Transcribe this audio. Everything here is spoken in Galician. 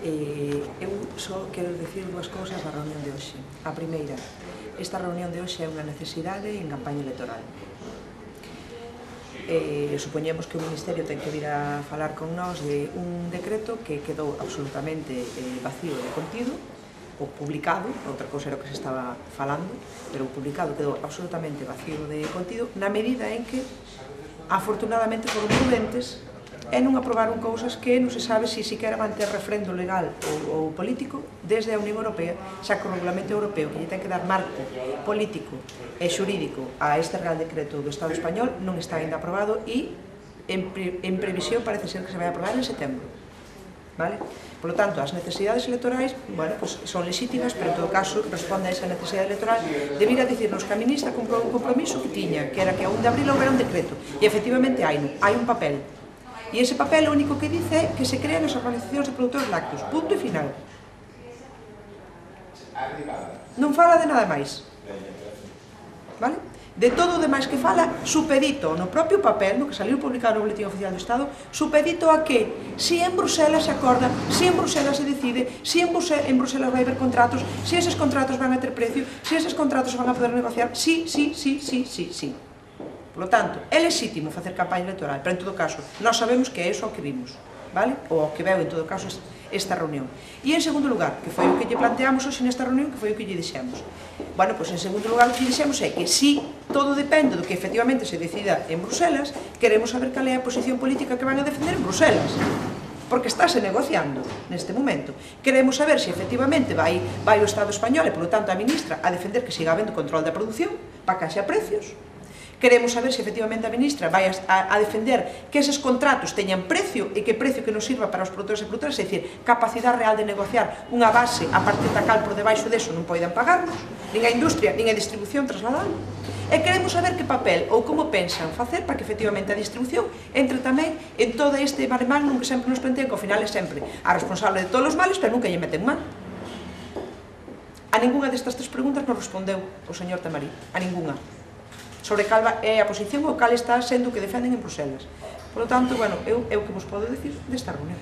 Eu só quero dicir dúas cousas da reunión de hoxe. A primeira, esta reunión de hoxe é unha necesidade en campaña electoral. Supoñemos que o Ministerio ten que vir a falar con nós de un decreto que quedou absolutamente vacío de contido, o publicado, outra cousa era o que se estaba falando, pero o publicado quedou absolutamente vacío de contido, na medida en que, afortunadamente, foron prudentes e non aprobaron cousas que non se sabe se siquera van ter refrendo legal ou político desde a Unión Europea, xa que o Regulamento Europeo que lle ten que dar marco político e xurídico a este Real Decreto do Estado Español non está ainda aprobado e en previsión parece ser que se vai aprobar en setembro. Vale? Por lo tanto, as necesidades electorais, bueno, pues son legítimas, pero en todo caso responde a esa necesidade electoral de vir a dicirnos que a ministra comprou un compromiso que tiña, que era que a 1 de abril houbera un decreto, e efectivamente hai un papel. E ese papel o único que dice é que se crean as organizacións de produtores lácteos, punto e final. Non fala de nada máis. Vale? De todo o demais que fala, supedito no propio papel, no que saliu publicado no Boletín Oficial do Estado, supedito a que, se en Bruselas se acorda, se en Bruselas se decide, se en Bruselas vai haber contratos, se eses contratos van a ter precio, se eses contratos van a poder negociar, sí. Por lo tanto, é legítimo facer campaña electoral, pero en todo caso, nós sabemos que é iso o que vimos, vale? Ou o que veu, en todo caso, esta reunión. E en segundo lugar, que foi o que lle planteamos hoxe nesta reunión, que foi o que lle dixemos. Bueno, pois en segundo lugar o que lle dixemos é que si todo depende do que efectivamente se decida en Bruselas, queremos saber cal é a posición política que van a defender en Bruselas, porque estáse negociando neste momento. Queremos saber se efectivamente vai o Estado español e, polo tanto, a ministra a defender que siga habendo control da produción para que haxa precios. Queremos saber se efectivamente a ministra vai a defender que eses contratos teñan precio e que precio que nos sirva para os produtores e produtoras, é dicir, capacidade real de negociar unha base a partir da cal por debaixo deso non poidan pagarnos, nin a industria, nin a distribución trasladalo. E queremos saber que papel ou como pensan facer para que efectivamente a distribución entre tamén en todo este maremán non que sempre nos plantean que ao final é sempre a responsable de todos os males, pero nunca lle meten man. A ningunha destas tres preguntas nos respondeu o señor Tamarí, a ningunha, sobre cal é a posición ou cal está sendo o que defenden en Bruselas. Por lo tanto, bueno, é o que vos podo dicir desta reunión.